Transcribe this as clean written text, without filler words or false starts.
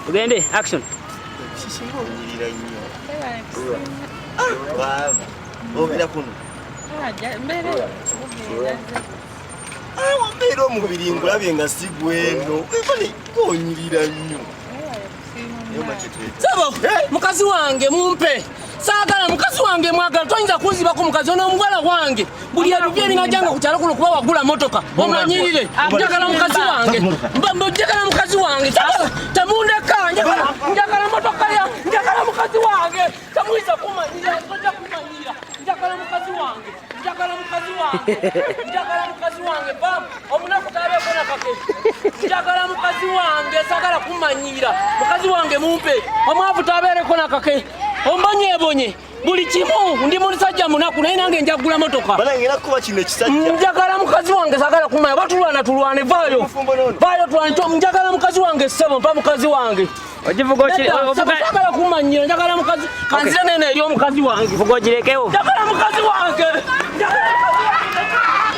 Ugende action. Shishingo nyirira nnyo. Wow. Obera kuno. Mbere. Wambeera omubiri ngulabye nga si gweno. Wefane gonyirira nnyo. Sabo, mukazi wange mumpe. Saagala mukazi wange mwagala toyinza kunzibako mukazi n'omuwala wange. Buli ebibye binajanga ku kyalo kuno kuba wagula motoka. Omanyirire. Njagala mukazi wange. Njagala mukazi wange. Tamundeka. Njagala motoka ya. Njagala mukazi wange. Tamuyinza kumanyira. Tojja kumanyira. Njagala mukazi wange. Njagala mukazi wange. Njagala mukazi wange. Bam. Omunaku tabeeko na kake. Njagala mukazi wange. Saagala kumanyira. Mukazi wange mumpe. Omwavu tabeereko na kake. Ombonye buli kimu ndi musajja munaku naye nange njagula motoka. Bana ngera kuba kino ekisajja. Njagala mukazi wange sagala kumanya batulwane vayo. Vayo twanto njagala mukazi wange sebo mpa mukazi wange. Ojivuga okiri ovuga sagala kumanya njagala mukazi kanzira nene eri omukazi wange. Vuga ogirekewo. Njagala mukazi wange. Njagala mukazi wange.